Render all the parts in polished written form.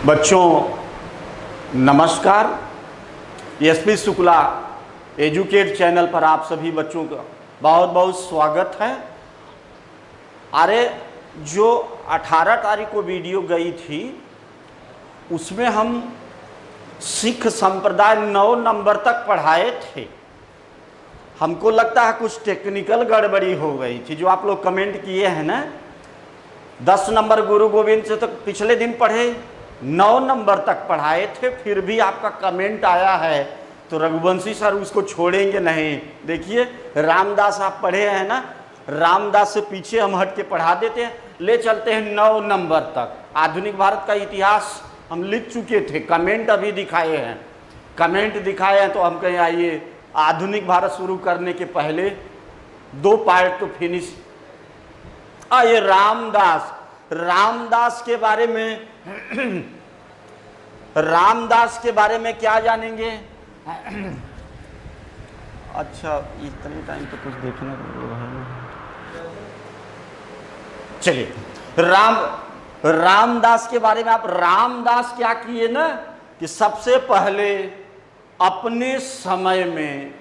बच्चों नमस्कार। SP Shukla educate channel पर आप सभी बच्चों का बहुत बहुत स्वागत है। अरे जो 18 तारीख को वीडियो गई थी उसमें हम सिख संप्रदाय 9 नंबर तक पढ़ाए थे। हमको लगता है कुछ टेक्निकल गड़बड़ी हो गई थी। जो आप लोग कमेंट किए हैं ना, 10 नंबर गुरु गोविंद से तो पिछले दिन पढ़े, 9 नंबर तक पढ़ाए थे, फिर भी आपका कमेंट आया है तो रघुवंशी सर उसको छोड़ेंगे नहीं। देखिए रामदास आप पढ़े हैं ना, रामदास से पीछे हम हट के पढ़ा देते हैं, ले चलते हैं 9 नंबर तक। आधुनिक भारत का इतिहास हम लिख चुके थे, कमेंट अभी दिखाए हैं, कमेंट दिखाए हैं तो हम कहें आइए आधुनिक भारत शुरू करने के पहले 2 पार्ट तो फिनिश। आइए रामदास के बारे में रामदास के बारे में क्या जानेंगे? अच्छा इतने टाइम तो कुछ देखना है। चलिए रामदास के बारे में। आप रामदास क्या किए ना कि सबसे पहले अपने समय में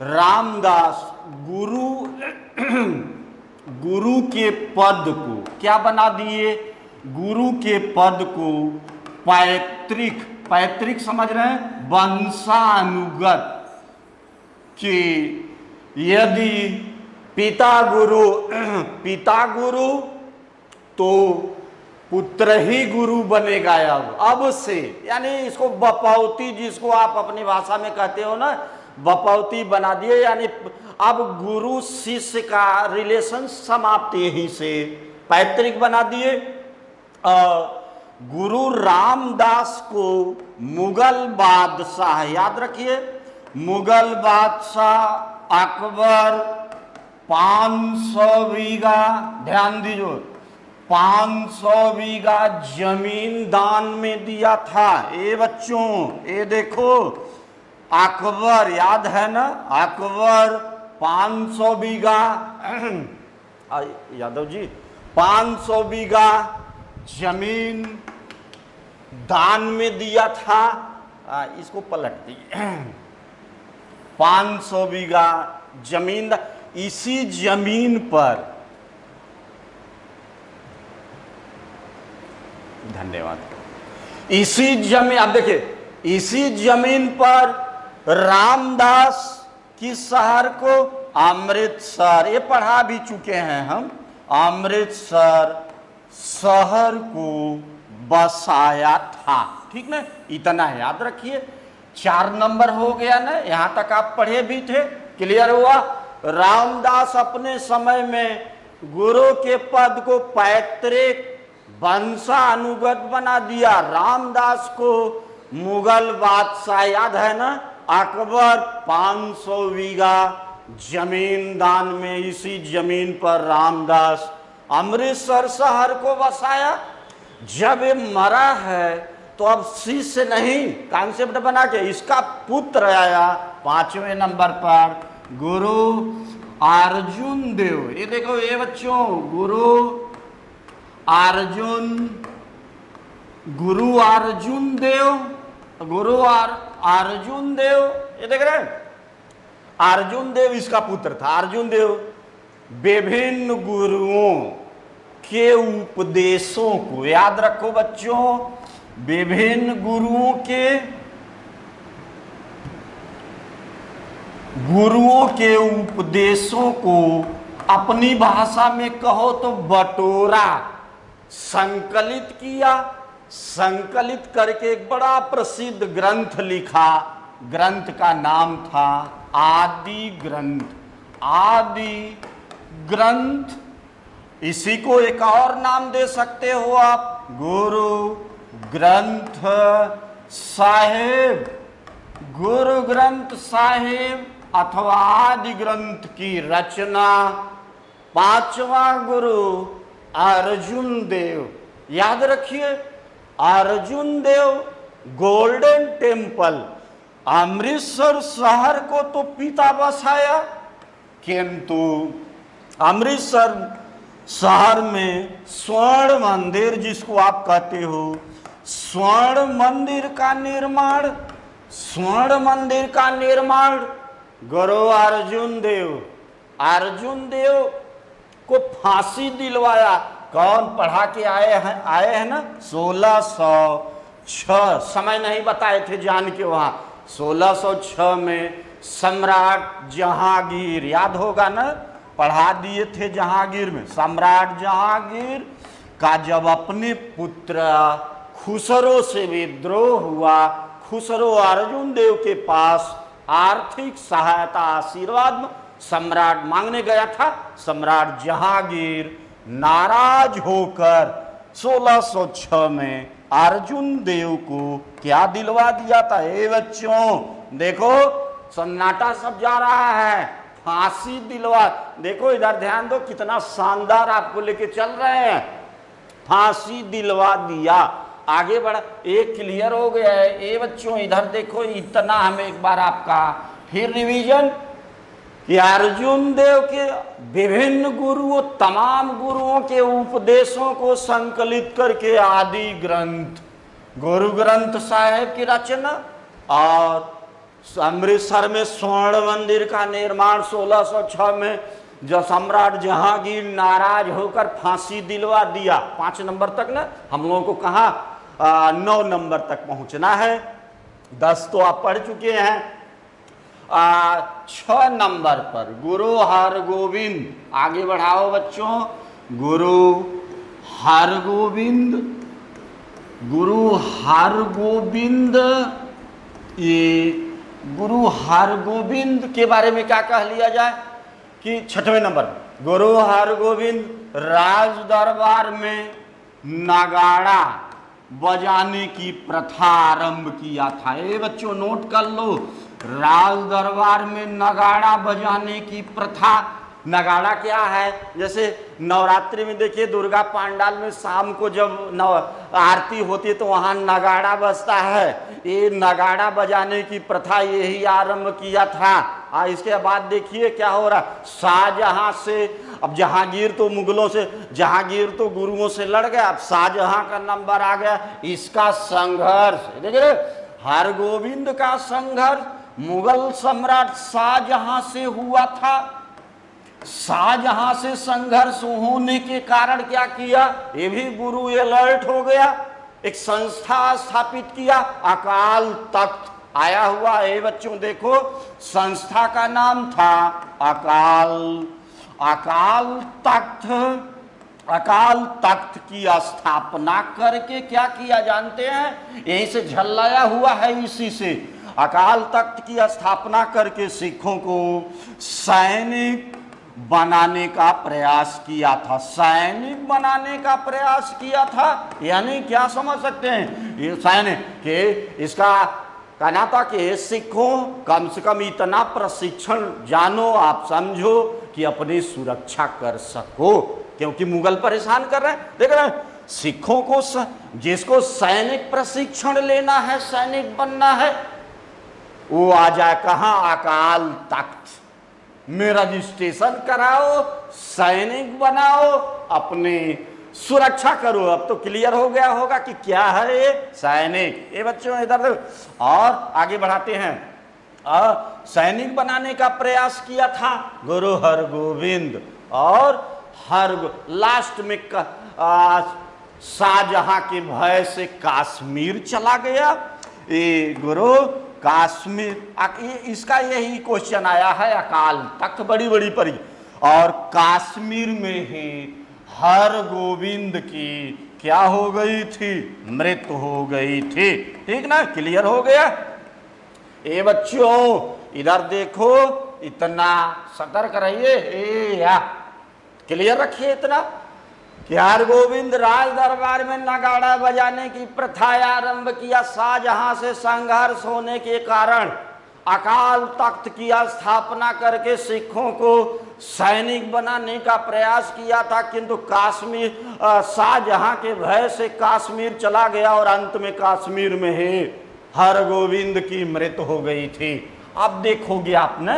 रामदास गुरु के पद को क्या बना दिए? गुरु के पद को पैतृक समझ रहे हैं, वंशानुगत, कि यदि पिता गुरु तो पुत्र ही गुरु बनेगा। अब से यानी इसको बपौती, जिसको आप अपनी भाषा में कहते हो ना, बपौती बना दिए। यानी अब गुरु शिष्य का रिलेशन समाप्त, यही से पैतृक बना दिए। गुरु रामदास को मुगल बादशाह, याद रखिए, मुगल बादशाह अकबर 500 बीघा, ध्यान दीजिए, 500 बीघा जमीन दान में दिया था। ये बच्चों ये देखो, अकबर याद है ना, अकबर 500 बीघा यादव जी 500 बीघा जमीन दान में दिया था। इसको पलट दिए, 500 बीघा जमीन, इसी जमीन पर, धन्यवाद, इसी जमीन, अब देखिए, इसी जमीन पर रामदास की शहर को अमृतसर, ये पढ़ा भी चुके हैं हम, अमृतसर शहर को बसाया था। ठीक ना, इतना याद रखिए। 4 नंबर हो गया ना, यहां तक आप पढ़े भी थे, क्लियर हुआ। रामदास अपने समय में गुरु के पद को पैतृक वंशानुगत बना दिया। रामदास को मुगल बादशाह, याद है ना, अकबर 500 बीघा जमीन दान में, इसी जमीन पर रामदास अमृतसर शहर को बसाया। जब ये मरा है तो अब शिष्य नहीं, कॉन्सेप्ट बना के इसका पुत्र आया 5वें नंबर पर, गुरु अर्जुन देव। ये देखो ये बच्चों, गुरु अर्जुन देव, ये देख रहे हैं, अर्जुन देव इसका पुत्र था। अर्जुन देव विभिन्न गुरुओं के उपदेशों को, याद रखो बच्चों, विभिन्न गुरुओं के उपदेशों को अपनी भाषा में कहो तो बटोरा, संकलित किया। संकलित करके एक बड़ा प्रसिद्ध ग्रंथ लिखा। ग्रंथ का नाम था आदि ग्रंथ। इसी को एक और नाम दे सकते हो आप, गुरु ग्रंथ साहिब, गुरु ग्रंथ साहिब अथवा आदि ग्रंथ की रचना 5वां गुरु अर्जुन देव। याद रखिए, अर्जुन देव गोल्डन टेम्पल अमृतसर शहर को तो पिता बसाया, किंतु अमृतसर शहर में स्वर्ण मंदिर, जिसको आप कहते हो स्वर्ण मंदिर का निर्माण, स्वर्ण मंदिर का निर्माण गुरु अर्जुन देव को फांसी दिलवाया। कौन पढ़ा के आए हैं ना, 1606। समय नहीं बताए थे जान के वहां। 1606 में सम्राट जहांगीर, याद होगा ना, पढ़ा दिए थे जहांगीर में। सम्राट जहांगीर का जब अपने पुत्र खुसरो से विद्रोह हुआ, खुसरो अर्जुन देव के पास आर्थिक सहायता आशीर्वाद सम्राट मांगने गया था। सम्राट जहांगीर नाराज होकर 1606 में अर्जुन देव को क्या दिलवा दिया था? ए बच्चों देखो, सन्नाटा सब जा रहा है, फांसी दिलवा। देखो इधर ध्यान दो, कितना शानदार आपको लेके चल रहे हैं। फांसी दिलवा दिया, आगे बढ़ा, एक क्लियर हो गया है। ए बच्चों इधर देखो, इतना हमें एक बार आपका फिर रिवीजन कि अर्जुन देव के विभिन्न गुरुओं, तमाम गुरुओं के उपदेशों को संकलित करके आदि ग्रंथ गुरु ग्रंथ साहिब की रचना, और अमृतसर में स्वर्ण मंदिर का निर्माण 1606 में जब सम्राट जहांगीर नाराज होकर फांसी दिलवा दिया। 5 नंबर तक ना, हम लोगों को कहा 9 नंबर तक पहुंचना है। 10 तो आप पढ़ चुके हैं। 6 नंबर पर गुरु हरगोविंद, आगे बढ़ाओ बच्चों। गुरु हरगोविंद, गुरु हरगोविंद, ये गुरु हरगोविंद के बारे में क्या कह लिया जाए कि 6वें नंबर गुरु हरगोविंद राज दरबार में नगाड़ा बजाने की प्रथा आरंभ किया था। ये बच्चों नोट कर लो, राज दरबार में नगाड़ा बजाने की प्रथा। नगाड़ा क्या है? जैसे नवरात्रि में देखिए, दुर्गा पंडाल में शाम को जब आरती होती है तो वहां नगाड़ा बजता है। ये नगाड़ा बजाने की प्रथा यही आरंभ किया था। इसके बाद देखिए क्या हो रहा, शाहजहां से, अब जहांगीर तो मुगलों से, जहांगीर तो गुरुओं से लड़ गया, अब शाहजहां का नंबर आ गया। इसका संघर्ष देखिए, हरगोविंद का संघर्ष मुगल सम्राट शाहजहां से हुआ था। शाहजहां से संघर्ष होने के कारण क्या किया, ये भी गुरु अलर्ट हो गया, एक संस्था स्थापित किया, अकाल तख्त आया हुआ है। बच्चों देखो, संस्था का नाम था अकाल तख्त। अकाल तख्त की स्थापना करके क्या किया जानते हैं? यहीं से झल्लाया हुआ है, इसी से अकाल तख्त की स्थापना करके सिखों को सैनिक बनाने का प्रयास किया था। सैनिक बनाने का प्रयास किया था, यानी क्या समझ सकते हैं? ये सैनिक के इसका कहना था कि सिखों कम से कम इतना प्रशिक्षण जानो, आप समझो कि अपनी सुरक्षा कर सको, क्योंकि मुगल परेशान कर रहे हैं। देख रहे हैं, सिखों को जिसको सैनिक प्रशिक्षण लेना है, सैनिक बनना है, वो आ जाए कहां? अकाल तख्त में रजिस्ट्रेशन कराओ, सैनिक बनाओ, अपनी सुरक्षा करो। अब तो क्लियर हो गया होगा कि क्या है ये सैनिक। ये बच्चों इधर और आगे बढ़ाते हैं। सैनिक बनाने का प्रयास किया था गुरु हरगोविंद, और लास्ट में शाहजहां के भय से काश्मीर चला गया। ये गुरु काश्मीर, इसका यही क्वेश्चन आया है, अकाल तख्त बड़ी बड़ी पड़ी, और काश्मीर में ही हरगोविंद की क्या हो गई थी? मृत्यु हो गई थी। ठीक ना, क्लियर हो गया? ए बच्चों इधर देखो, इतना सतर्क रहिए, या क्लियर रखिए इतना कि हरगोविंद राज दरबार में नगाड़ा बजाने की प्रथा आरंभ किया। शाहजहां से संघर्ष होने के कारण अकाल तख्त की स्थापना करके सिखों को सैनिक बनाने का प्रयास किया था, किंतु काश्मीर, शाहजहां के भय से काश्मीर चला गया, और अंत में काश्मीर में ही हरगोविंद की मृत्यु हो गई थी। अब देखोगे आपने,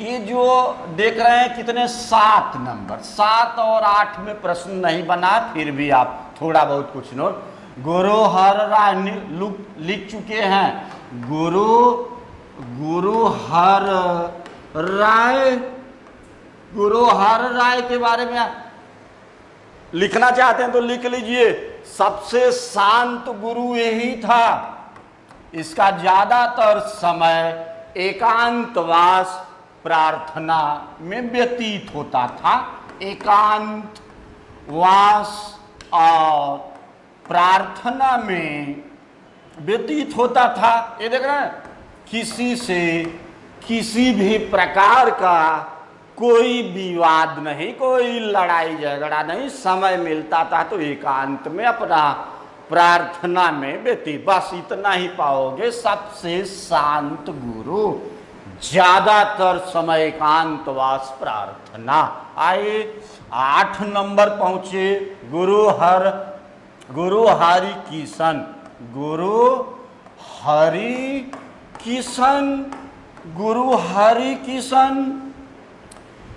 ये जो देख रहे हैं कितने, 7 नंबर, 7 और 8 में प्रश्न नहीं बना, फिर भी आप थोड़ा बहुत कुछ नोट। गुरु हर राय लिख चुके हैं। गुरु हर राय के बारे में लिखना चाहते हैं तो लिख लीजिए। सबसे शांत गुरु यही था। इसका ज्यादातर समय एकांतवास प्रार्थना में व्यतीत होता था। एकांतवास और प्रार्थना में व्यतीत होता था। ये देख रहे हैं, किसी से किसी भी प्रकार का कोई विवाद नहीं, कोई लड़ाई झगड़ा नहीं। समय मिलता था तो एकांत में अपना प्रार्थना में व्यतीत, बस इतना ही पाओगे। सबसे शांत गुरु, ज्यादातर समय एकांतवास प्रार्थना। आइए 8 नंबर पहुंचे। गुरु हरि किशन। गुरु हरि किशन,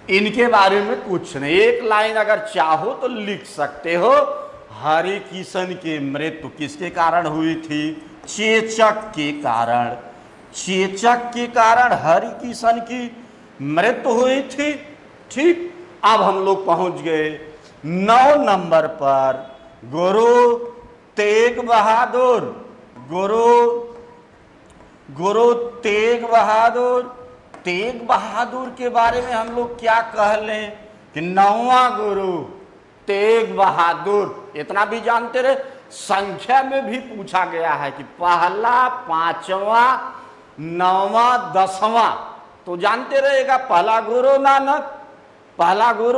इनके बारे में कुछ नहीं, एक लाइन अगर चाहो तो लिख सकते हो। हरि किशन की मृत्यु किसके कारण हुई थी? चेचक के कारण। चेचक के कारण हरि किशन की मृत्यु हुई थी। ठीक, अब हम लोग पहुंच गए 9 नंबर पर। गुरु तेग बहादुर। गुरु तेग बहादुर के बारे में हम लोग क्या कह लें कि 9वां गुरु तेग बहादुर, इतना भी जानते रहे। संख्या में भी पूछा गया है कि पहला, 5वां, 9वां, 10वां, तो जानते रहेगा। पहला गुरु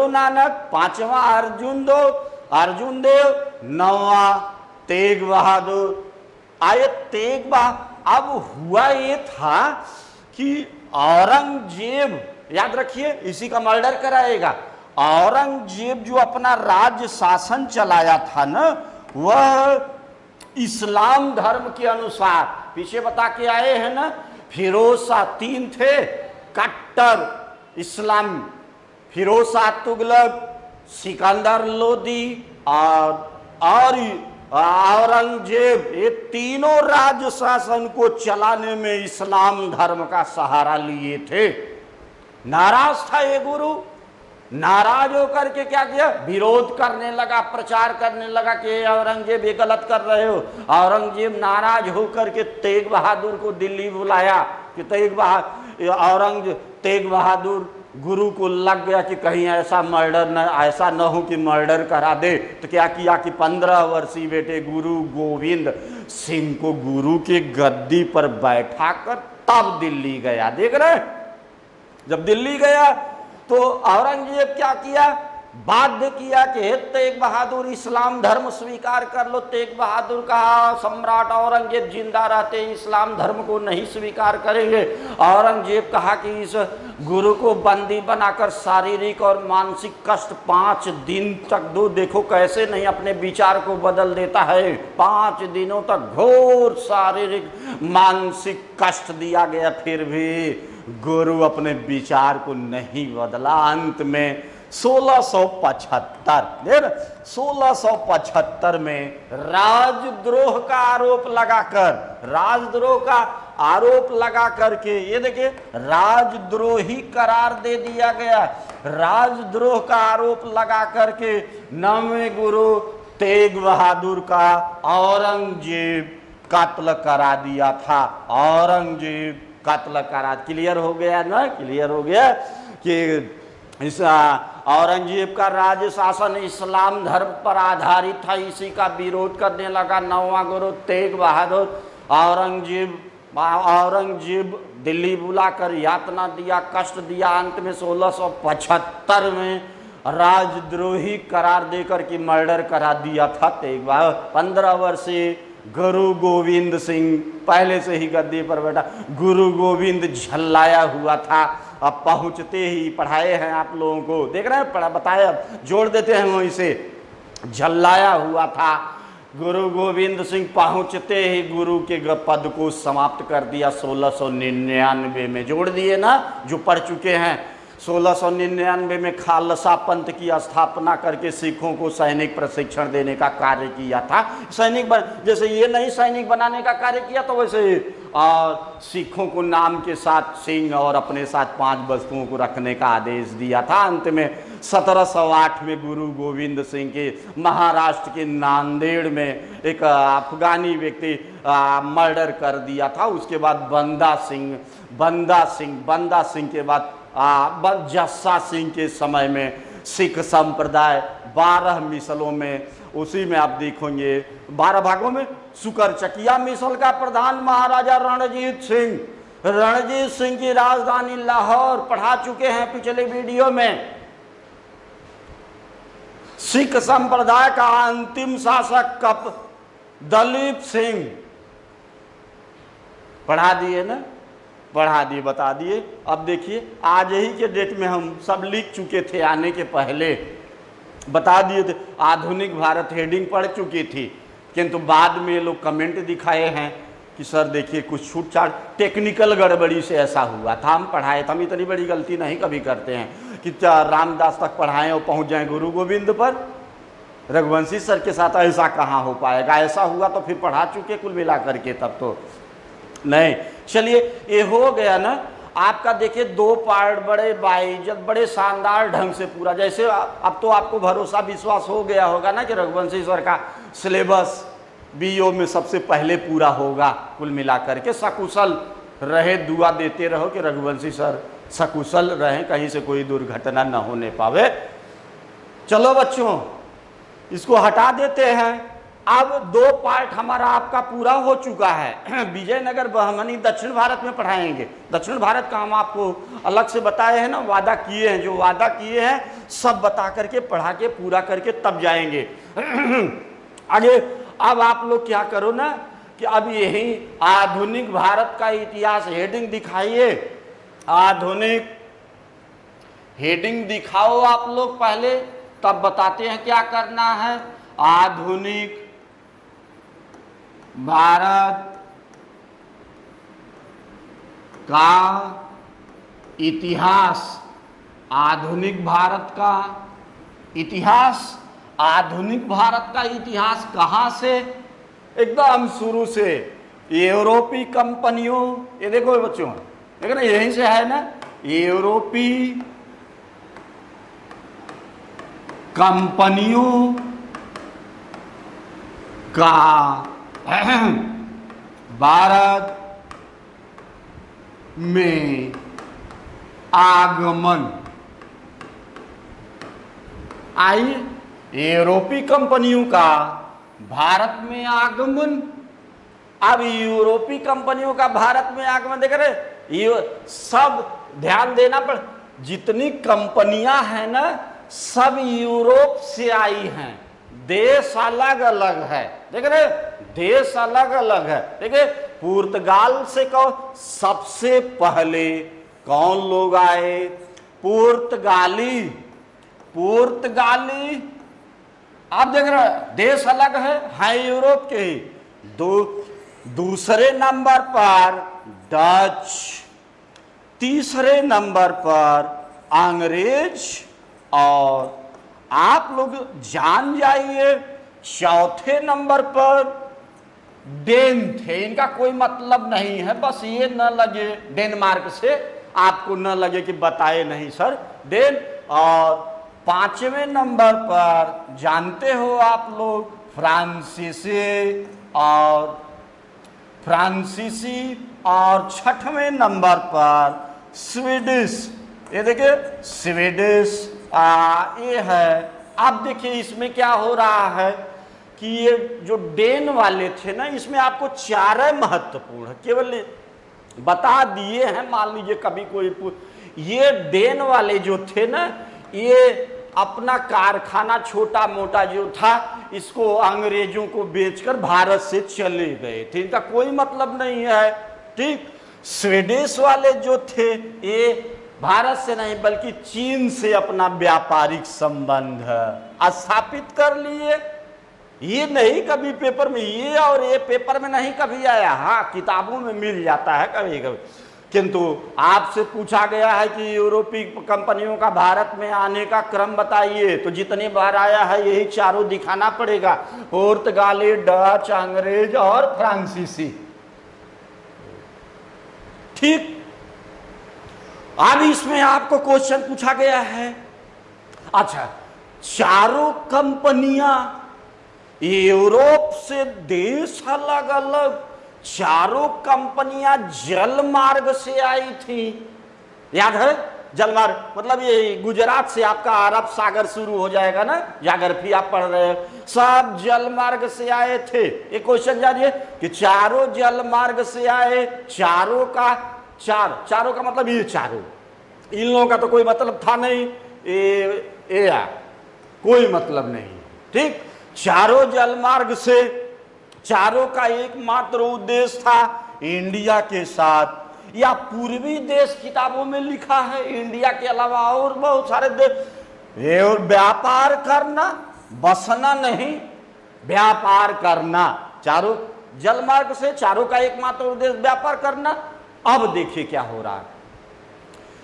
नानक, 5वां अर्जुन देव, 9वां तेग बहादुर। आये तेग बहादुर। अब हुआ ये था कि औरंगजेब, याद रखिए, इसी का मर्डर कराएगा। औरंगजेब जो अपना राज्य शासन चलाया था ना, वह इस्लाम धर्म के अनुसार, पीछे बता के आए हैं ना, फिरोज शाह 3 थे कट्टर इस्लाम, फिरोज शाह तुगलक, सिकंदर लोदी और औरंगजेब। ये तीनों राज्य शासन को चलाने में इस्लाम धर्म का सहारा लिए थे। नाराज था ये गुरु। नाराज होकर के क्या किया? विरोध करने लगा, प्रचार करने लगा कि औरंगजेब ये गलत कर रहे हो। औरंगजेब नाराज होकर के तेग बहादुर को दिल्ली बुलाया कि तेग बहादुर गुरु को लग गया कि कहीं ऐसा न हो कि मर्डर करा दे। तो क्या किया कि 15 वर्षीय बेटे गुरु गोविंद सिंह को गुरु के गद्दी पर बैठाकर तब दिल्ली गया। देख रहे हैं, जब दिल्ली गया तो औरंगजेब क्या किया? बाध्य किया कि हे तेग बहादुर, इस्लाम धर्म स्वीकार कर लो। तेग बहादुर कहा सम्राट औरंगजेब जिंदा रहते इस्लाम धर्म को नहीं स्वीकार करेंगे। औरंगजेब कहा कि इस गुरु को बंदी बनाकर शारीरिक और मानसिक कष्ट 5 दिन तक दो। देखो कैसे नहीं अपने विचार को बदल देता है। 5 दिनों तक घोर शारीरिक मानसिक कष्ट दिया गया, फिर भी गुरु अपने विचार को नहीं बदला। अंत में 1675 में राजद्रोह का आरोप लगा करके ये देखिए राजद्रोही करार दे दिया गया। राजद्रोह का आरोप लगा करके 9वें गुरु तेग बहादुर का औरंगजेब कत्ल करा दिया था। औरंगजेब कत्ल करा, क्लियर हो गया ना? क्लियर हो गया कि इस औरंगजेब का राज्य शासन इस्लाम धर्म पर आधारित था। इसी का विरोध करने लगा 9वां गुरु तेग बहादुर। औरंगजेब दिल्ली बुलाकर यातना दिया, कष्ट दिया। अंत में 1675 में राजद्रोही करार देकर के मर्डर करा दिया था तेग बहादुर। 15 वर्षीय गुरु गोविंद सिंह पहले से ही गद्दी पर बैठा। गुरु गोविंद झल्लाया हुआ था। अब पहुंचते ही पढ़ाए हैं आप लोगों को, देख रहे हैं, बताया, जोड़ देते हैं वहीं से। झल्लाया हुआ था। गुरु गोविंद सिंह पहुंचते ही गुरु के पद को समाप्त कर दिया 1699 में। जोड़ दिए ना, जो पढ़ चुके हैं। 1699 में खालसा पंथ की स्थापना करके सिखों को सैनिक प्रशिक्षण देने का कार्य किया था। जैसे ये नहीं सैनिक बनाने का कार्य किया तो वैसे सिखों को नाम के साथ सिंह और अपने साथ 5 वस्तुओं को रखने का आदेश दिया था। अंत में 1708 में गुरु गोविंद सिंह के महाराष्ट्र के नांदेड़ में एक अफगानी व्यक्ति मर्डर कर दिया था। उसके बाद बंदा सिंह के बाद जस्सा सिंह के समय में सिख संप्रदाय 12 मिसलों में, उसी में आप देखेंगे 12 भागों में सुकरचकिया मिसल का प्रधान महाराजा रणजीत सिंह की राजधानी लाहौर पढ़ा चुके हैं पिछले वीडियो में। सिख संप्रदाय का अंतिम शासक कब? दलीप सिंह। पढ़ा दिए ना, पढ़ा दिए, बता दिए। अब देखिए आज ही के डेट में हम सब लिख चुके थे, आने के पहले बता दिए थे। आधुनिक भारत हेडिंग पढ़ चुकी थी, किंतु बाद में लोग कमेंट दिखाए हैं कि सर देखिए कुछ छूट छाट टेक्निकल गड़बड़ी से ऐसा हुआ था। हम पढ़ाए थे, हम इतनी बड़ी गलती नहीं कभी करते हैं कि रामदास तक पढ़ाएं और पहुंच जाएं गुरु गोविंद पर। रघुवंशी सर के साथ ऐसा कहाँ हो पाएगा? ऐसा हुआ तो फिर पढ़ा चुके कुल मिला करके, तब तो नहीं। चलिए ये हो गया ना आपका। देखिए 2 पार्ट बड़े बाइज्जत बड़े शानदार ढंग से पूरा, जैसे अब तो आपको भरोसा विश्वास हो गया होगा ना कि रघुवंशी सर का सिलेबस बीओ में सबसे पहले पूरा होगा। कुल मिलाकर के सकुशल रहे, दुआ देते रहो कि रघुवंशी सर सकुशल रहें, कहीं से कोई दुर्घटना न होने पावे। चलो बच्चों इसको हटा देते हैं। अब 2 पार्ट हमारा आपका पूरा हो चुका है। विजयनगर बहमनी दक्षिण भारत में पढ़ाएंगे। दक्षिण भारत का हम आपको अलग से बताए हैं ना, वादा किए हैं, जो वादा किए हैं सब बता करके पढ़ा के पूरा करके तब जाएंगे आगे। अब आप लोग क्या करो ना कि अब यही आधुनिक भारत का इतिहास हेडिंग दिखाइए। आधुनिक हेडिंग दिखाओ आप लोग पहले, तब बताते हैं क्या करना है। आधुनिक भारत का इतिहास, आधुनिक भारत का इतिहास। आधुनिक भारत का इतिहास कहाँ से? एकदम शुरू से यूरोपीय कंपनियों, ये देखो बच्चों, देखो ना यहीं से है ना, यूरोपीय कंपनियों का भारत में आगमन। आइए, यूरोपीय कंपनियों का भारत में आगमन। अब यूरोपीय कंपनियों का भारत में आगमन देख रहे, ये सब ध्यान देना पड़, जितनी कंपनियां हैं ना सब यूरोप से आई हैं। देश अलग अलग है, देख रहे, देश अलग अलग है। देखिए पुर्तगाल से कहो, सबसे पहले कौन लोग आए? पुर्तगाली। आप देख रहे हैं देश अलग है यूरोप के ही। दूसरे नंबर पर डच, तीसरे नंबर पर अंग्रेज, और आप लोग जान जाइए चौथे नंबर पर डेन थे। इनका कोई मतलब नहीं है, बस ये न लगे डेनमार्क से आपको न लगे कि बताए नहीं सर, डेन। और 5वें नंबर पर जानते हो आप लोग फ्रांसीसी, और 6वें नंबर पर स्वीडिश। ये देखिए स्वीडिश ये है। अब देखिए इसमें क्या हो रहा है कि ये जो डेन वाले थे ना, इसमें आपको 4 महत्वपूर्ण केवल बता दिए हैं। मान लीजिए कभी कोई ये डेन वाले जो थे ना, ये अपना कारखाना छोटा मोटा जो था इसको अंग्रेजों को बेचकर भारत से चले गए थे, इनका कोई मतलब नहीं है। ठीक, स्वीडिश वाले जो थे ये भारत से नहीं बल्कि चीन से अपना व्यापारिक संबंध स्थापित कर लिए। ये नहीं कभी पेपर में, ये और ये पेपर में नहीं कभी आया, हाँ किताबों में मिल जाता है कभी कभी। किंतु आपसे पूछा गया है कि यूरोपीय कंपनियों का भारत में आने का क्रम बताइए, तो जितनी बार आया है यही चारों दिखाना पड़ेगा, पुर्तगाली, डच, अंग्रेज और फ्रांसीसी। ठीक। अब इसमें आपको क्वेश्चन पूछा गया है, अच्छा चारों कंपनियां यूरोप से देश अलग अलग, चारों कंपनियां जल मार्ग से आई थी। याद है? जल मार्ग मतलब ये गुजरात से आपका अरब सागर शुरू हो जाएगा ना, ज्योग्राफी आप पढ़ रहे हैं, सब जल मार्ग से आए थे। एक क्वेश्चन जानिए कि चारों जल मार्ग से आए, चारों का मतलब ये चारों, इन लोगों का तो कोई मतलब था नहीं, कोई मतलब नहीं। ठीक, चारों जल मार्ग से, चारों का एकमात्र उद्देश्य था इंडिया के साथ या पूर्वी देश, किताबों में लिखा है इंडिया के अलावा और बहुत सारे देश, और व्यापार करना, बसना नहीं, व्यापार करना। चारों जल मार्ग से चारों का एकमात्र उद्देश्य व्यापार करना। अब देखिए क्या हो रहा है,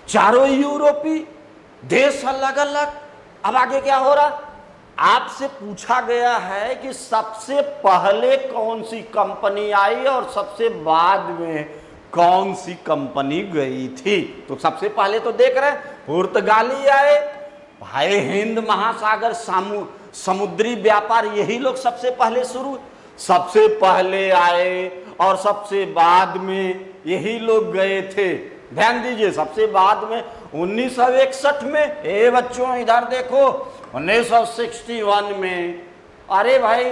चारों यूरोपीय देश अलग अलग। अब आगे क्या हो रहा, आपसे पूछा गया है कि सबसे पहले कौन सी कंपनी आई और सबसे बाद में कौन सी कंपनी गई थी। तो सबसे पहले तो देख रहे हैं पुर्तगाली आए, भाई हिंद महासागर समुद्री व्यापार यही लोग सबसे पहले सबसे पहले आए और सबसे बाद में यही लोग गए थे। ध्यान दीजिए, सबसे बाद में 1961 में, ए बच्चों इधर देखो, 1961 में। अरे भाई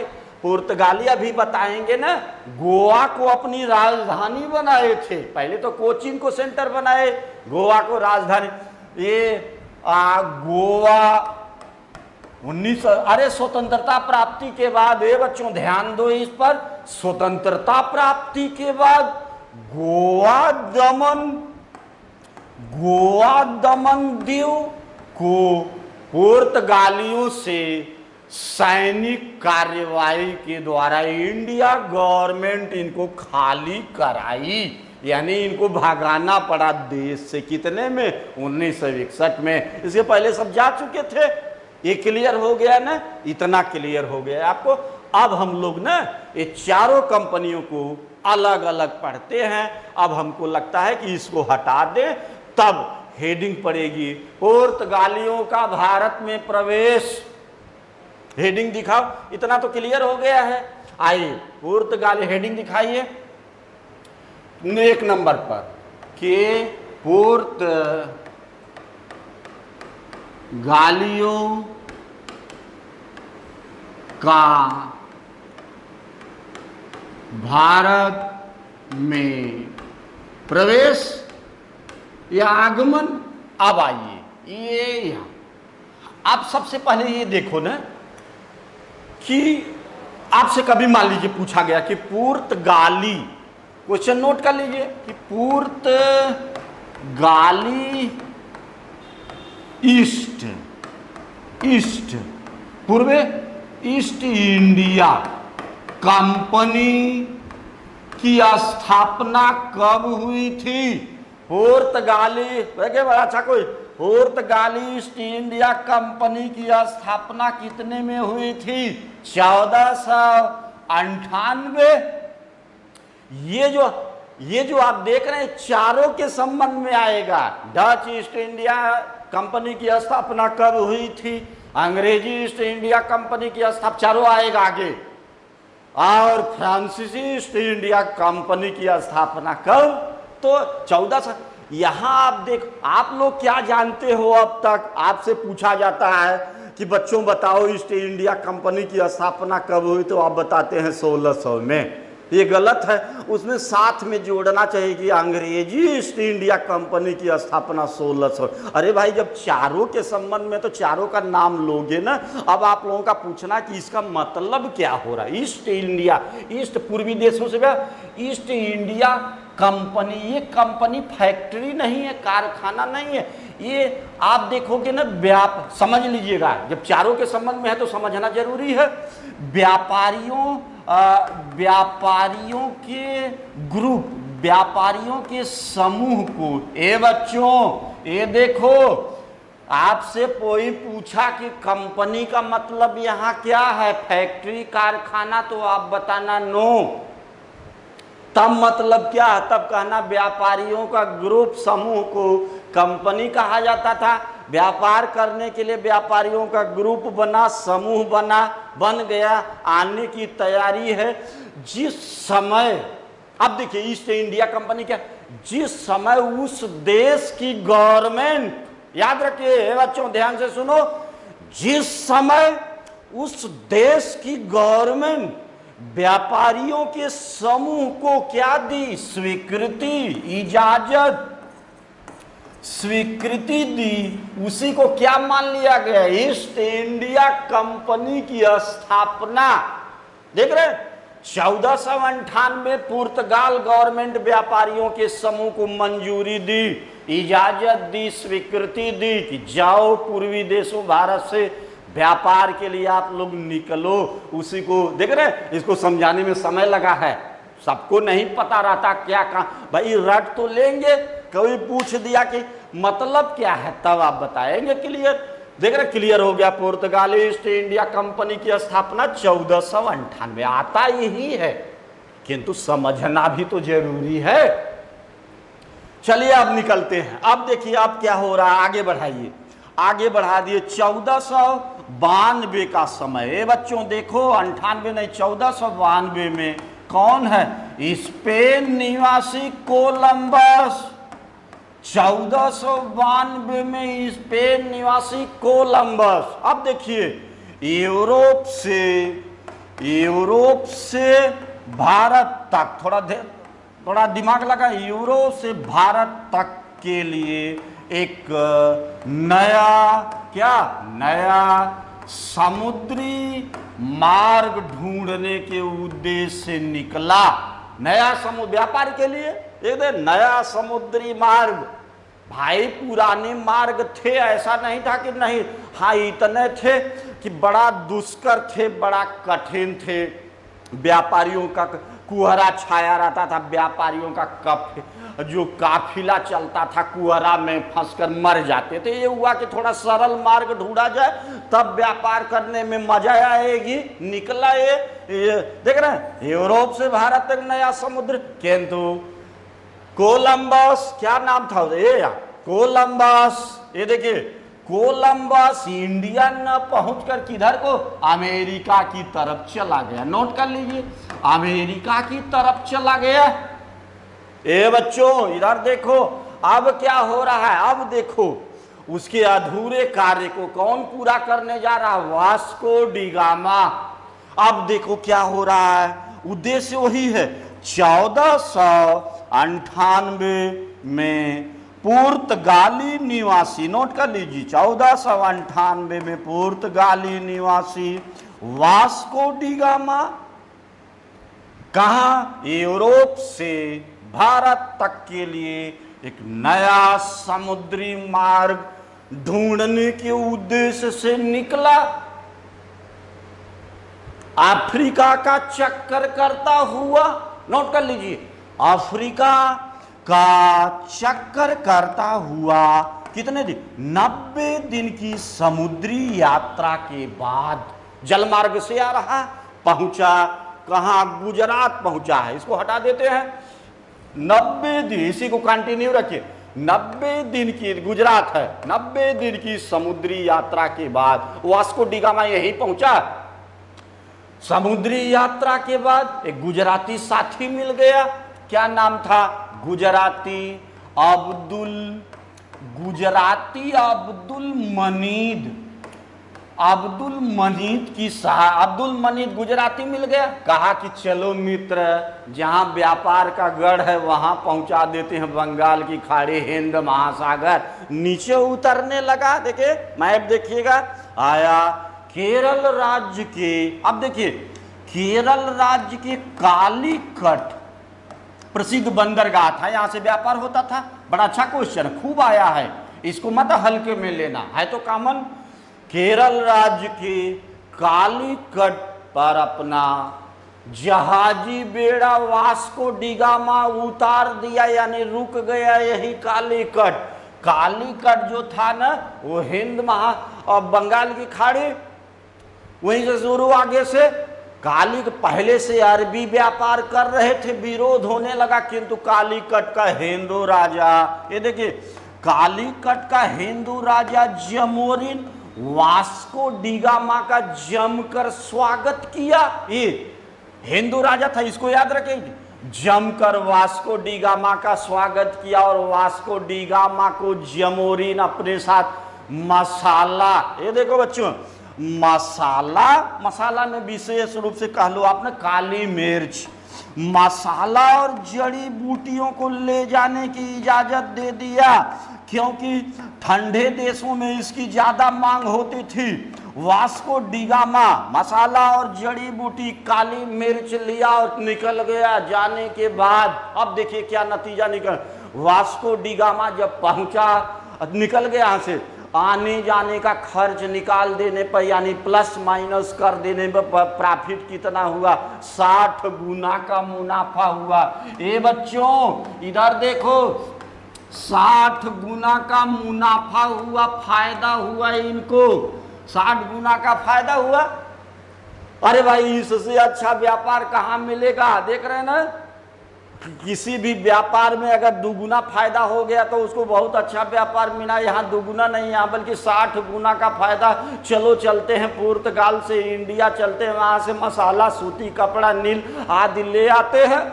पुर्तगाली अभी बताएंगे ना, गोवा को अपनी राजधानी बनाए थे। पहले तो कोचीन को सेंटर बनाए, गोवा को राजधानी। ये गोवा 19 अरे स्वतंत्रता प्राप्ति के बाद, ये बच्चों ध्यान दो इस पर, स्वतंत्रता प्राप्ति के बाद गोवा दमन दीव को पुर्तगालियों से सैनिक कार्यवाही के द्वारा इंडिया गवर्नमेंट इनको खाली कराई, यानी इनको भागाना पड़ा देश से। कितने में? 1961 में। इसके पहले सब जा चुके थे। ये क्लियर हो गया ना, इतना क्लियर हो गया आपको। अब हम लोग ना ये चारों कंपनियों को अलग अलग पढ़ते हैं। अब हमको लगता है कि इसको हटा दें, तब हेडिंग पड़ेगी पुर्तगालियों का भारत में प्रवेश। हेडिंग दिखाओ, इतना तो क्लियर हो गया है। आइए पुर्तगाली, हेडिंग दिखाइए 1 नंबर पर कि पुर्तगालियों का भारत में प्रवेश या आगमन। अब आइए ये यहां, आप सबसे पहले ये देखो ना कि आपसे कभी मान लीजिए पूछा गया कि पुर्तगाली, क्वेश्चन नोट कर लीजिए कि पुर्तगाली ईस्ट पूर्वे ईस्ट इंडिया कंपनी की स्थापना कब हुई थी। पुर्तगाली, बड़ा अच्छा कोई, पुर्तगाली ईस्ट इंडिया कंपनी की स्थापना कितने में हुई थी? 1498। ये जो आप देख रहे हैं चारों के संबंध में आएगा। डच ईस्ट इंडिया कंपनी की स्थापना कब हुई थी, अंग्रेजी ईस्ट इंडिया कंपनी की स्थापना, चारों आएगा आगे, और फ्रांसीसी ईस्ट इंडिया कंपनी की स्थापना कब, तो 1400। यहां आप लोग क्या जानते हो? अब तक आपसे पूछा जाता है कि बच्चों बताओ ईस्ट इंडिया कंपनी की स्थापना कब हुई, तो आप बताते हैं 1600 में। ये गलत है, उसमें साथ में जोड़ना चाहिए कि अंग्रेजी ईस्ट इंडिया कंपनी की स्थापना 1600। अरे भाई जब चारों के संबंध में तो चारों का नाम लोगे ना। अब आप लोगों का पूछना कि इसका मतलब क्या हो रहा है। ईस्ट इंडिया, ईस्ट पूर्वी देशों से, ईस्ट इंडिया कंपनी, ये कंपनी फैक्ट्री नहीं है, कारखाना नहीं है। ये आप देखोगे ना, समझ लीजिएगा, जब चारों के संबंध में है तो समझना जरूरी है। व्यापारियों के ग्रुप, व्यापारियों के समूह को। ए बच्चों, ये देखो, आपसे कोई पूछा कि कंपनी का मतलब यहां क्या है, फैक्ट्री कारखाना, तो आप बताना नो। तब मतलब क्या है, तब कहना व्यापारियों का ग्रुप, समूह को कंपनी कहा जाता था। व्यापार करने के लिए व्यापारियों का ग्रुप बना, समूह बना, बन गया, आने की तैयारी है। जिस समय, अब देखिए ईस्ट इंडिया कंपनी क्या, जिस समय उस देश की गवर्नमेंट, याद रखिए बच्चों, ध्यान से सुनो, जिस समय उस देश की गवर्नमेंट व्यापारियों के समूह को क्या दी, स्वीकृति, इजाजत, स्वीकृति दी, उसी को क्या मान लिया गया, ईस्ट इंडिया कंपनी की स्थापना। देख रहे, 1498 पुर्तगाल गवर्नमेंट व्यापारियों के समूह को मंजूरी दी, इजाजत दी, स्वीकृति दी कि जाओ पूर्वी देशों भारत से व्यापार के लिए आप लोग निकलो। उसी को देख रहे, इसको समझाने में समय लगा है, सबको नहीं पता रहता क्या कहा, भाई रट तो लेंगे, कभी पूछ दिया कि मतलब क्या है, तब आप बताएंगे क्लियर। देख रहे, क्लियर हो गया। पुर्तगाल ईस्ट इंडिया कंपनी की स्थापना 1498, आता यही है, किंतु समझना भी तो जरूरी है। चलिए अब निकलते हैं। अब देखिए अब क्या हो रहा है, आगे बढ़ाइए, आगे बढ़ा दिए 1492 का समय। ए बच्चों देखो, 98 नहीं, 1492 में कौन है, स्पेन निवासी कोलंबस। 1492 में स्पेन निवासी कोलंबस। अब देखिए, यूरोप से भारत तक, थोड़ा दिमाग लगा, यूरोप से भारत तक के लिए एक नया समुद्री मार्ग ढूंढने के उद्देश्य से निकला। नया समुद्र व्यापार के लिए एक नया समुद्री मार्ग। भाई पुराने मार्ग थे, ऐसा नहीं था कि नहीं, हाँ इतने थे कि बड़ा दुष्कर थे, बड़ा कठिन थे, व्यापारियों का कुहरा छाया रहता था, व्यापारियों का जो काफिला चलता था कुहरा में फंसकर मर जाते थे। ये हुआ कि थोड़ा सरल मार्ग ढूंढा जाए, तब व्यापार करने में मजा आएगी। निकला ये देख रहे हैं, यूरोप से भारत तक नया समुद्र। किंतु कोलंबस, क्या नाम था ये, कोलंबस, ये देखिए कोलंबस इंडिया न पहुंचकर किधर को, अमेरिका की तरफ चला गया। नोट कर लीजिए, अमेरिका की तरफ चला गया। ए बच्चों इधर देखो, अब क्या हो रहा है, अब देखो उसके अधूरे कार्य को कौन पूरा करने जा रहा है, वास्को डी गामा। अब देखो क्या हो रहा है, उद्देश्य वही है। 1498 में पुर्तगाली निवासी, नोट कर लीजिए, 1498 में पुर्तगाली निवासी वास्को डी गामा कहाँ, यूरोप से भारत तक के लिए एक नया समुद्री मार्ग ढूंढने के उद्देश्य से निकला। अफ्रीका का चक्कर करता हुआ, नोट कर लीजिए, अफ्रीका का चक्कर करता हुआ कितने दिन, 90 दिन की समुद्री यात्रा के बाद जलमार्ग से आ रहा, पहुंचा कहां, गुजरात पहुंचा है। इसको हटा देते हैं, 90 दिन, इसी को कंटिन्यू रखिए, 90 दिन की, गुजरात है, 90 दिन की समुद्री यात्रा के बाद वास्को डी गामा यही पहुंचा। समुद्री यात्रा के बाद एक गुजराती साथी मिल गया, क्या नाम था, गुजराती अब्दुल मनीद गुजराती मिल गया। कहा कि चलो मित्र, जहां व्यापार का गढ़ है वहां पहुंचा देते हैं, बंगाल की खाड़ी, हिंद महासागर। नीचे उतरने लगा, देखिए मैप देखिएगा, आया केरल राज्य के, अब देखिए केरल राज्य के कालीकट प्रसिद्ध बंदरगाह था, यहां से व्यापार होता था। बड़ा अच्छा क्वेश्चन, खूब आया है, इसको मत हल्के में लेना है, तो कॉमन। केरल राज्य के कालीकट पर अपना जहाजी बेड़ा वास्को डिगामा उतार दिया, यानी रुक गया यही कालीकट। कालीकट जो था ना वो हिंद महा और बंगाल की खाड़ी वहीं से शुरू, आगे से काली पहले से अरबी व्यापार कर रहे थे, विरोध होने लगा, किंतु कालीकट का हिंदू राजा, ये देखिए कालीकट का हिंदू राजा जमोरिन वास्को डिगामा का जमकर स्वागत किया। ये हिंदू राजा था, इसको याद रखें, जमकर वास्को डिगामा का स्वागत किया। और वास्को डिगामा को जमोरिन अपने साथ मसाला, ये देखो बच्चों, मसाला में विशेष रूप से कह लो आपने काली मिर्च, मसाला और जड़ी बूटियों को ले जाने की इजाजत दे दिया, क्योंकि ठंडे देशों में इसकी ज्यादा मांग होती थी। वास्को डिगामा मसाला और जड़ी बूटी काली मिर्च लिया और निकल गया। जाने के बाद अब देखिए क्या नतीजा निकल, वास्को डिगामा जब पहुंचा, निकल गया यहाँ से, आने जाने का खर्च निकाल देने पर, यानी प्लस माइनस कर देने पर प्रॉफिट कितना हुआ, 60 गुना का मुनाफा हुआ। ए बच्चों इधर देखो, 60 गुना का मुनाफा हुआ, फायदा हुआ इनको, 60 गुना का फायदा हुआ। अरे भाई इससे अच्छा व्यापार कहाँ मिलेगा, देख रहे हैं ना, किसी भी व्यापार में अगर दुगुना फायदा हो गया तो उसको बहुत अच्छा व्यापार मिला। यहाँ दुगुना नहीं, यहाँ बल्कि 60 गुना का फायदा। चलो चलते हैं पुर्तगाल से इंडिया चलते हैं, वहां से मसाला, सूती कपड़ा, नील आदि ले आते हैं।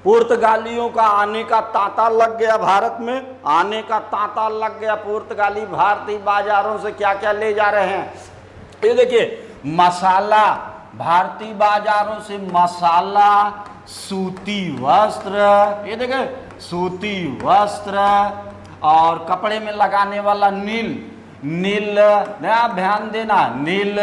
पुर्तगालियों का आने का तांता लग गया, भारत में आने का तांता लग गया। पुर्तगाली भारतीय बाजारों से क्या क्या ले जा रहे हैं, ये देखिए, मसाला, भारतीय बाजारों से मसाला, सूती वस्त्र, ये देखिए सूती वस्त्र, और कपड़े में लगाने वाला नील, नील नया ध्यान देना, नील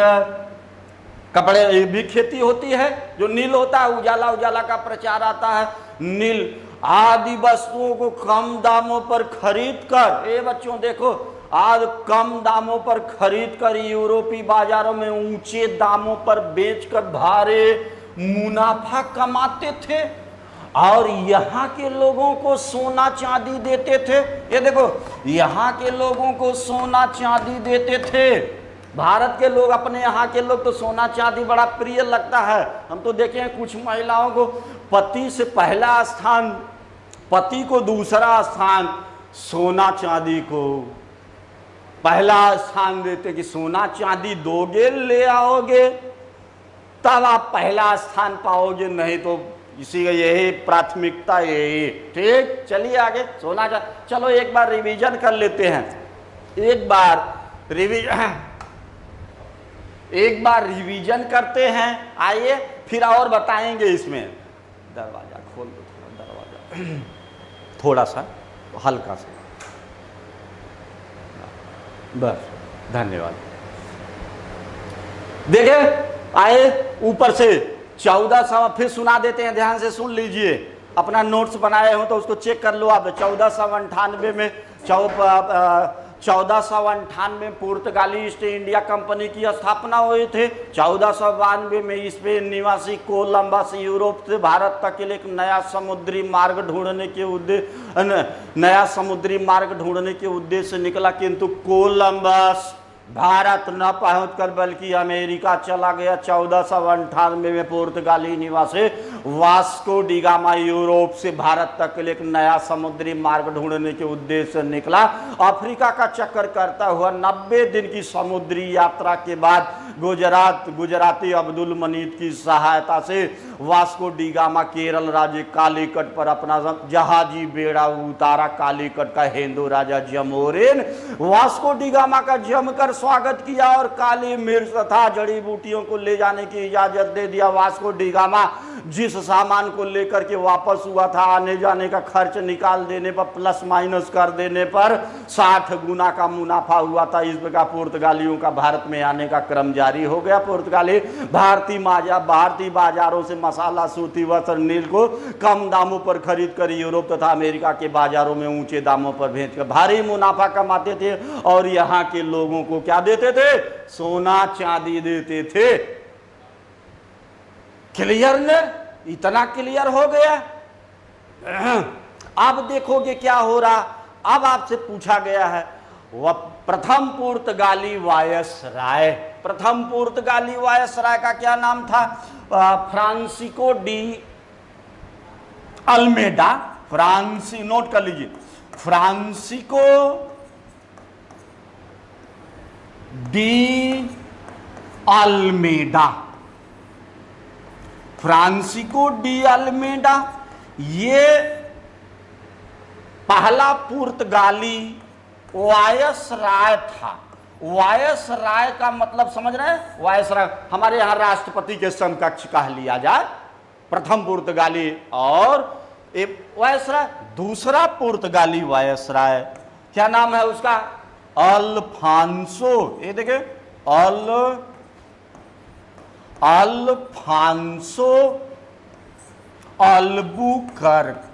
कपड़े भी खेती होती है, जो नील होता है, उजाला उजाला का प्रचार आता है, नील आदि वस्तुओं को कम दामों पर खरीद कर, ये बच्चों देखो, आज कम दामों पर खरीद कर यूरोपीय बाजारों में ऊंचे दामों पर बेचकर भारी मुनाफा कमाते थे। और यहाँ के लोगों को सोना चांदी देते थे, ये देखो, यहाँ के लोगों को सोना चांदी देते थे। भारत के लोग, अपने यहाँ के लोग तो सोना चांदी बड़ा प्रिय लगता है। हम तो देखे हैं कुछ महिलाओं को पति से पहला स्थान, पति को दूसरा स्थान, सोना चांदी को पहला स्थान देते कि सोना चांदी दोगे ले आओगे तब आप पहला स्थान पाओगे, नहीं तो इसी का यही प्राथमिकता, यही। ठीक, चलिए आगे, सोना चांदी। चलो एक बार रिवीजन कर लेते हैं, एक बार रिवीजन करते हैं। आइए फिर और बताएंगे इसमें। दरवाजा खोल दो, थोड़ा दरवाजा थोड़ा सा हल्का सा, बस, धन्यवाद। देखे, आए ऊपर से 1400, फिर सुना देते हैं, ध्यान से सुन लीजिए। अपना नोट्स बनाए हो तो उसको चेक कर लो आप। 1498 में 1498 पुर्तगाली ईस्ट इंडिया कंपनी की स्थापना हुई थी। 1492 में स्पेन निवासी कोलंबस यूरोप से भारत तक के लिए एक नया समुद्री मार्ग ढूंढने के उद्देश्य से निकला, किंतु कोलंबस भारत न पहुंचकर बल्कि अमेरिका चला गया। 1498 में पुर्तगाली निवासी वास्को डिगामा यूरोप से भारत तक के लिए एक नया समुद्री मार्ग ढूंढने के उद्देश्य से निकला। अफ्रीका का चक्कर करता हुआ 90 दिन की समुद्री यात्रा के बाद गुजराती अब्दुल मनीत की सहायता से वास्को डिगामा केरल राज्य कालीकट पर अपना जहाजी बेड़ा उतारा। कालीकट का हिंदू राजा जमोरिन वास्को डिगामा का जमकर स्वागत किया और काली मिर्च तथा जड़ी बूटियों को ले जाने की इजाजत दे दिया। वास्को डिगामा जिस सामान को लेकर के वापस हुआ था, आने जाने का खर्च निकाल देने पर, प्लस माइनस कर देने पर 60 गुना का मुनाफा हुआ था। इस प्रकार पुर्तगालियों का भारत में आने का क्रम जारी हो गया। पुर्तगाली भारतीय बाजारों से मसाला, सूती वस्त्र, नील को कम दामों पर खरीद कर यूरोप तथा अमेरिका के बाजारों में ऊंचे दामों पर बेचकर भारी मुनाफा कमाते थे। और यहाँ के लोगों को क्या देते थे? सोना चांदी देते थे। क्लियर ने, इतना क्लियर हो गया। अब देखोगे क्या हो रहा। अब आपसे पूछा गया है वह प्रथम पुर्तगाली वायसराय, प्रथम पुर्तगाली वायसराय का क्या नाम था? Francisco de Almeida. नोट कर लीजिए, Francisco de Almeida, Francisco de Almeida ये पहला पुर्तगाली वायसराय था। वायसराय का मतलब समझ रहे हैं? वायसराय हमारे यहां राष्ट्रपति के समकक्ष कह लिया जाए, प्रथम पुर्तगाली। और वायसराय दूसरा पुर्तगाली वायसराय क्या नाम है उसका? अल्फांसो। ये देखिए, अल्फांसो अल्बुकर्क,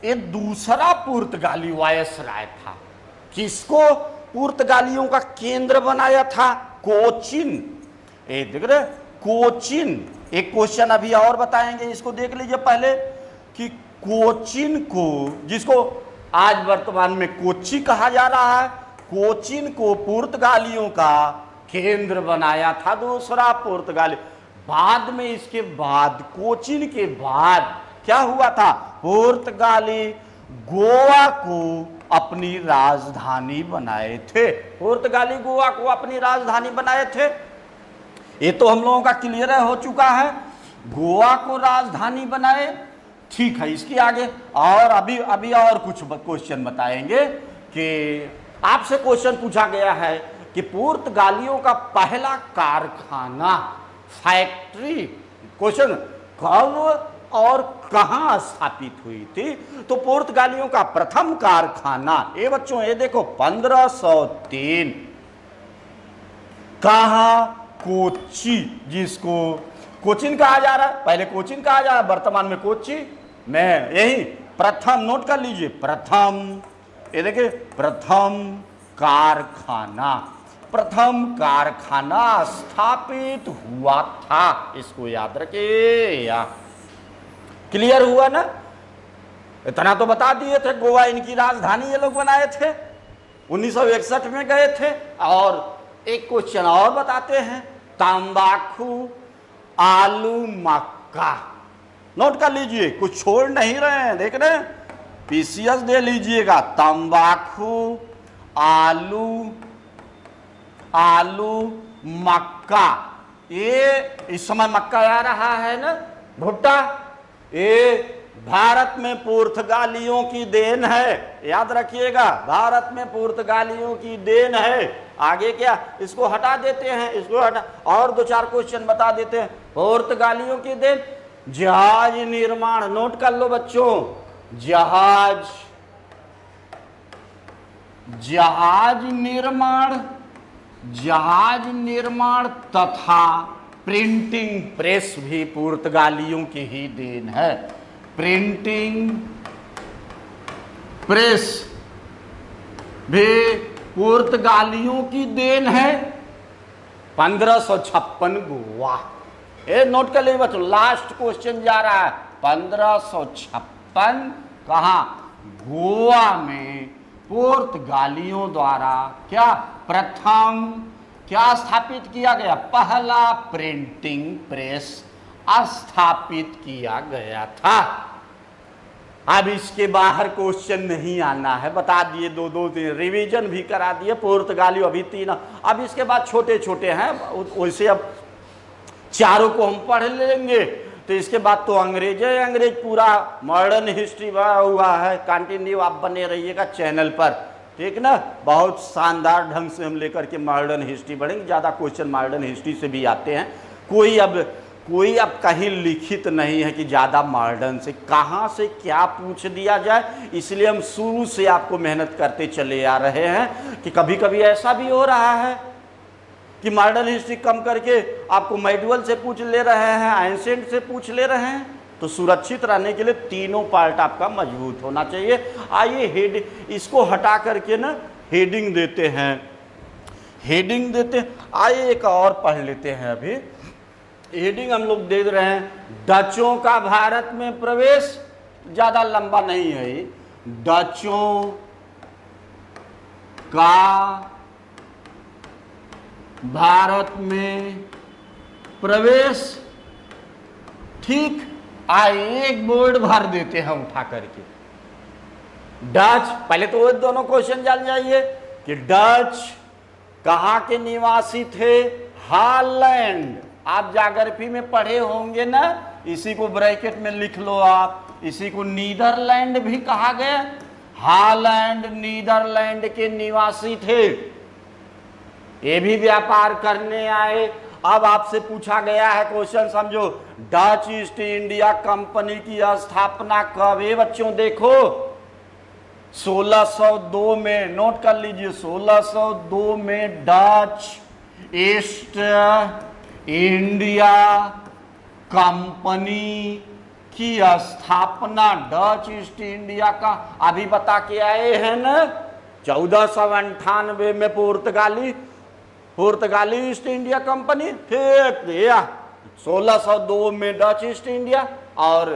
ये दूसरा पुर्तगाली वायसराय था। किसको पुर्तगालियों का केंद्र बनाया था? कोचिन। ये देख रहे, कोचिन। एक क्वेश्चन अभी और बताएंगे, इसको देख लीजिए पहले कि कोचिन को, जिसको आज वर्तमान में कोच्चि कहा जा रहा है, कोचिन को पुर्तगालियों का केंद्र बनाया था दूसरा पुर्तगाली। बाद में, इसके बाद, कोचिन के बाद क्या हुआ था? पुर्तगाली गोवा को अपनी राजधानी बनाए थे। पुर्तगाली गोवा को अपनी राजधानी बनाए थे। ये तो हम लोगों का क्लियर हो चुका है, गोवा को राजधानी बनाए। ठीक है, इसके आगे और अभी और कुछ क्वेश्चन बताएंगे कि आपसे क्वेश्चन पूछा गया है कि पुर्तगालियों का पहला कारखाना, फैक्ट्री, क्वेश्चन कब और कहां स्थापित हुई थी? तो पुर्तगालियों का प्रथम कारखाना, ये बच्चों ये देखो 1503, कहां? कोच्चि, जिसको कोचिन कहा जा रहा है, पहले कोचिन कहा जा रहा है, वर्तमान में कोच्चि में। यही प्रथम, नोट कर लीजिए, प्रथम, ये देखिए प्रथम कारखाना, प्रथम कारखाना स्थापित हुआ था। इसको याद रखिए। या क्लियर हुआ ना? इतना तो बता दिए थे, गोवा इनकी राजधानी ये लोग बनाए थे, 1961 में गए थे। और एक क्वेश्चन और बताते हैं, तंबाकू, आलू, मक्का। नोट कर लीजिए, कुछ छोड़ नहीं रहे हैं, देख रहे हैं, पीसीएस दे लीजिएगा। तंबाकू, आलू, मक्का। ये इस समय मक्का आ रहा है ना, भुट्टा, ये भारत में पुर्तगालियों की देन है। याद रखिएगा, भारत में पुर्तगालियों की देन है। आगे क्या, इसको हटा देते हैं, इसको हटा, और दो चार क्वेश्चन बता देते हैं। पुर्तगालियों की देन, जहाज निर्माण, नोट कर लो बच्चों, जहाज निर्माण तथा प्रिंटिंग प्रेस भी पुर्तगालियों की ही देन है। प्रिंटिंग प्रेस भी पुर्तगालियों की देन है। 1556 गोवा, ये नोट कर लीजिए बच्चों, लास्ट क्वेश्चन जा रहा है। 1556 कहां? गोवा में पुर्तगालियों द्वारा क्या प्रथम क्या स्थापित किया गया? पहला प्रिंटिंग प्रेस स्थापित किया गया था। अब इसके बाहर क्वेश्चन नहीं आना है, बता दिए, दो दिन रिवीजन भी करा दिए। पुर्तगाली अभी 3, अब इसके बाद छोटे छोटे हैं, वैसे अब चारों को हम पढ़ लेंगे। तो इसके बाद तो अंग्रेज पूरा मॉडर्न हिस्ट्री बना हुआ है। कंटिन्यू आप बने रहिएगा चैनल पर, ठीक ना? बहुत शानदार ढंग से हम लेकर के मॉडर्न हिस्ट्री बढ़ेंगे। ज़्यादा क्वेश्चन मॉडर्न हिस्ट्री से भी आते हैं। कोई अब कहीं लिखित नहीं है कि ज़्यादा मॉडर्न से कहाँ से क्या पूछ दिया जाए। इसलिए हम शुरू से आपको मेहनत करते चले आ रहे हैं कि कभी कभी ऐसा भी हो रहा है कि मॉडर्न हिस्ट्री कम करके आपको मेडुअल से पूछ ले रहे हैं, एंशिएंट से पूछ ले रहे हैं। तो सुरक्षित रहने के लिए तीनों पार्ट आपका मजबूत होना चाहिए। आइए इसको हटा करके ना हेडिंग देते हैं हेडिंग देते हैं। आइए एक और पढ़ लेते हैं। अभी हेडिंग हम लोग दे रहे हैं, डचों का भारत में प्रवेश। ज्यादा लंबा नहीं है ये, डचों का भारत में प्रवेश। ठीक, आइए एक बोर्ड भर देते हैं उठा करके। डच, पहले तो वो दोनों क्वेश्चन जान जाइए कि डच कहाँ के निवासी थे? हॉलैंड। आप ज्योग्राफी में पढ़े होंगे ना, इसी को ब्रैकेट में लिख लो आप। इसी को नीदरलैंड भी कहा गया। हॉलैंड नीदरलैंड के निवासी थे। ये भी व्यापार करने आए। अब आपसे पूछा गया है क्वेश्चन, समझो, डच ईस्ट इंडिया कंपनी की स्थापना कब? ये बच्चों देखो, 1602 में। नोट कर लीजिए, 1602 में डच ईस्ट इंडिया कंपनी की स्थापना। डच ईस्ट इंडिया का अभी बता के आए हैं ना, 1498 में पुर्तगाली ईस्ट इंडिया कंपनी। ठीक, 1602 में डच ईस्ट इंडिया। और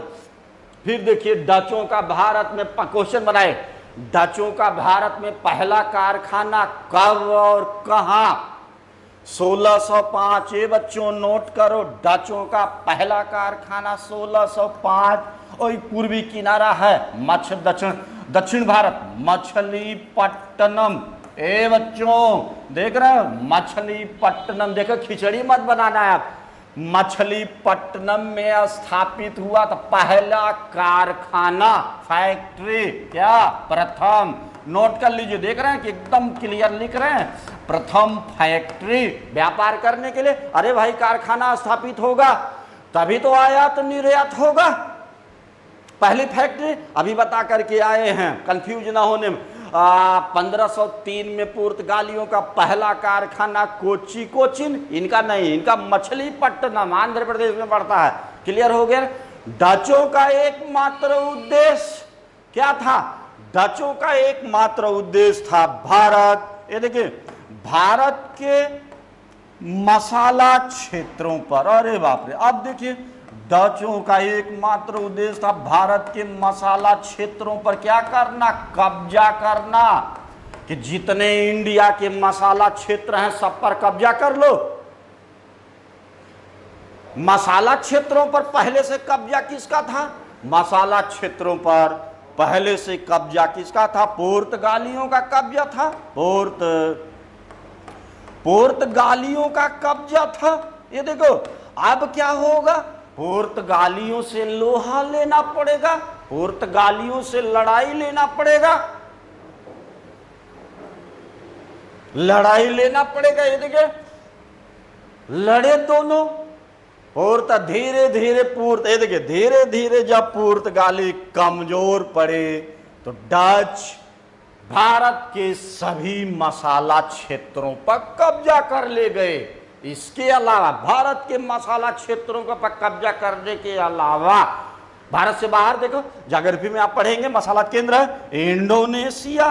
फिर देखिए, डचों का भारत में क्वेश्चन बनाए, डचों का भारत में पहला कारखाना कब और कहां? 1605। ये बच्चों नोट करो, डचों का पहला कारखाना 1605। और पूर्वी किनारा है दक्षिण भारत, मछलीपट्टनम। ए बच्चों देख रहे हो, मछलीपट्टनम। देखो, खिचड़ी मत बनाना है आप। मछलीपट्टनम में स्थापित हुआ था पहला कारखाना, फैक्ट्री। क्या? प्रथम। नोट कर लीजिए, देख रहे हैं कि एकदम क्लियर लिख रहे हैं, प्रथम फैक्ट्री व्यापार करने के लिए। अरे भाई, कारखाना स्थापित होगा तभी तो आयात निर्यात होगा। पहली फैक्ट्री अभी बता करके आए हैं, कंफ्यूज ना होने में। 1503 में पुर्तगालियों का पहला कारखाना कोचिन, इनका नहीं, इनका मछलीपट्टनम, आंध्र प्रदेश में पड़ता है। क्लियर हो गया? डचों का एकमात्र उद्देश्य क्या था? डचों का एकमात्र उद्देश्य था भारत, ये देखिए, भारत के मसाला क्षेत्रों पर। अरे बाप रे, अब देखिए, डचों का एकमात्र उद्देश्य था भारत के मसाला क्षेत्रों पर क्या करना? कब्जा करना। कि जितने इंडिया के मसाला क्षेत्र हैं सब पर कब्जा कर लो। मसाला क्षेत्रों पर पहले से कब्जा किसका था? मसाला क्षेत्रों पर पहले से कब्जा किसका था? पुर्तगालियों का कब्जा था। पुर्तगालियों का कब्जा था। ये देखो, अब क्या होगा? पुर्तगालियों से लोहा लेना पड़ेगा, पुर्तगालियों से लड़ाई लेना पड़ेगा, लड़ाई लेना पड़ेगा। ये देखिए, लड़े दोनों। और धीरे धीरे ये देखिए, धीरे धीरे जब पुर्तगाली कमजोर पड़े तो डच भारत के सभी मसाला क्षेत्रों पर कब्जा कर ले गए। इसके अलावा भारत के मसाला क्षेत्रों पर कब्जा करने के अलावा भारत से बाहर देखो, ज्योग्राफी में आप पढ़ेंगे, मसाला केंद्र है इंडोनेशिया,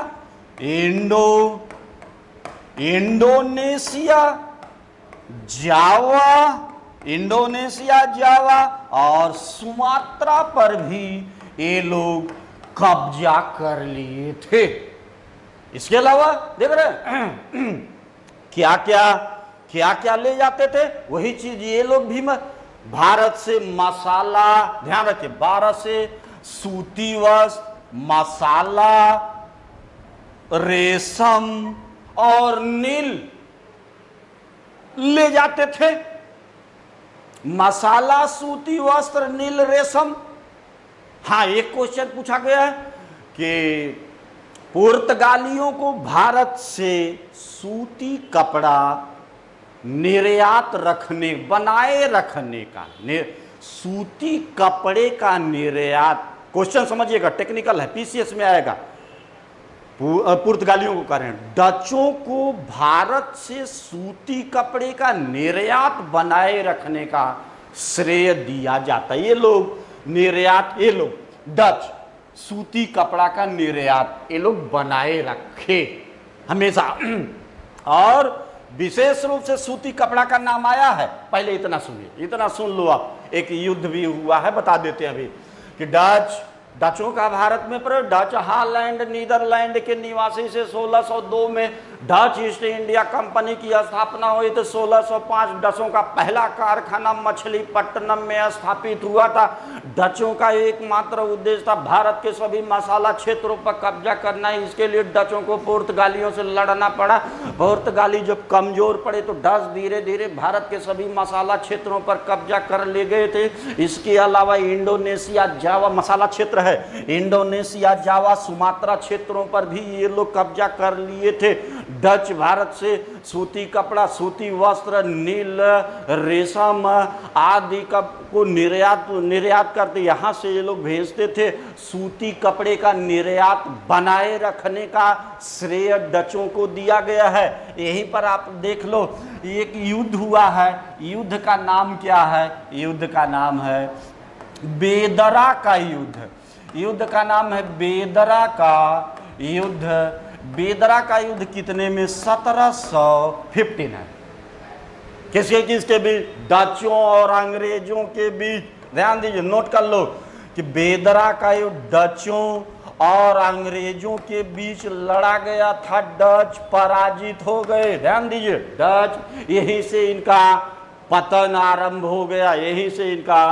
इंडोनेशिया, जावा और सुमात्रा पर भी ये लोग कब्जा कर लिए थे। इसके अलावा देख रहे हैं क्या क्या ले जाते थे? वही चीज ये लोग भी भारत से मसाला, ध्यान रखिए, भारत से सूती वस्त्र, मसाला, रेशम और नील ले जाते थे। मसाला, सूती वस्त्र, नील, रेशम। हाँ, एक क्वेश्चन पूछा गया है कि पुर्तगालियों को भारत से सूती कपड़ा निर्यात रखने, बनाए रखने का, सूती कपड़े का निर्यात, क्वेश्चन समझिएगा, टेक्निकल है, पीसीएस में आएगा। पुर्तगालियों को कह रहे हैं, डचों को भारत से सूती कपड़े का निर्यात बनाए रखने का श्रेय दिया जाता है। ये लोग निर्यात, ये लोग डच सूती कपड़ा का निर्यात ये लोग बनाए रखे हमेशा। और विशेष रूप से सूती कपड़ा का नाम आया है। पहले इतना सुनिए, इतना सुन लो आप। एक युद्ध भी हुआ है, बता देते हैं अभी, कि डचों का भारत में प्रवेश। डच हॉलैंड नीदरलैंड के निवासी से 1602 में डच ईस्ट इंडिया कंपनी की स्थापना हुई थी। 1605 डचों का पहला कारखाना मछलीपट्टनम में स्थापित हुआ था। डचों का एकमात्र उद्देश्य था भारत के सभी मसाला क्षेत्रों पर कब्जा करना। इसके लिए डचों को पुर्तगालियों से लड़ना पड़ा। पुर्तगाली जब कमजोर पड़े तो डच धीरे धीरे भारत के सभी मसाला क्षेत्रों पर कब्जा कर ले गए थे। इसके अलावा इंडोनेशिया, जावा मसाला क्षेत्र है, इंडोनेशिया, जावा, सुमात्रा क्षेत्रों पर भी ये लोग कब्जा कर लिए थे। डच भारत से सूती कपड़ा, सूती वस्त्र, नील, रेशम आदि को निर्यात करते, यहाँ से ये लोग भेजते थे। सूती कपड़े का निर्यात बनाए रखने का श्रेय डचों को दिया गया है। यहीं पर आप देख लो, एक युद्ध हुआ है। युद्ध का नाम क्या है? युद्ध का नाम है बेदरा का युद्ध। युद्ध का नाम है बेदरा का युद्ध। बेदरा का युद्ध कितने में? 1759 है। किसके बीच? डचों और अंग्रेजों के बीच। ध्यान दीजिए, नोट कर लो कि बेदरा का युद्ध डचों और अंग्रेजों के बीच लड़ा गया था। डच पराजित हो गए। ध्यान दीजिए, डच, यहीं से इनका पतन आरंभ हो गया। यहीं से इनका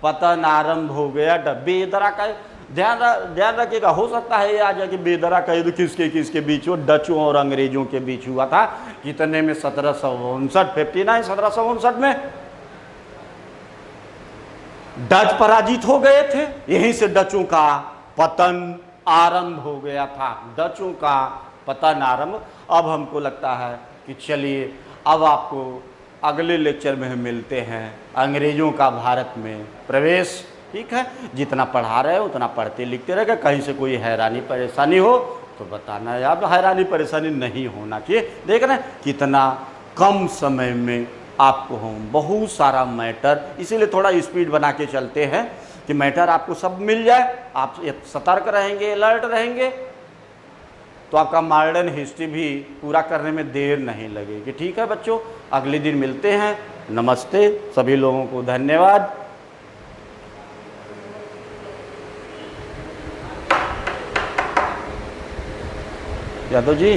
पतन आरंभ हो गया। बेदरा का ध्यान रखिएगा, हो सकता है ये आ जाए कि बेदरा का युद्ध किसके बीच हो? डचों और अंग्रेजों के बीच हुआ था। कितने में? 1759, 1759 में डच पराजित हो गए थे। यहीं से डचों का पतन आरंभ हो गया था। डचों का पतन आरंभ। अब हमको लगता है कि चलिए अब आपको अगले लेक्चर में हम मिलते हैं। अंग्रेजों का भारत में प्रवेश। ठीक है, जितना पढ़ा रहे हो उतना पढ़ते लिखते रहेगा। कहीं से कोई हैरानी परेशानी हो तो बताना। यार हैरानी परेशानी नहीं होना चाहिए। देख रहे हैं कितना कम समय में आपको हम बहुत सारा मैटर, इसीलिए थोड़ा स्पीड बना के चलते हैं कि मैटर आपको सब मिल जाए। आप सतर्क रहेंगे, अलर्ट रहेंगे तो आपका मॉडर्न हिस्ट्री भी पूरा करने में देर नहीं लगेगी। ठीक है बच्चों, अगले दिन मिलते हैं। नमस्ते, सभी लोगों को धन्यवाद। यादव जी।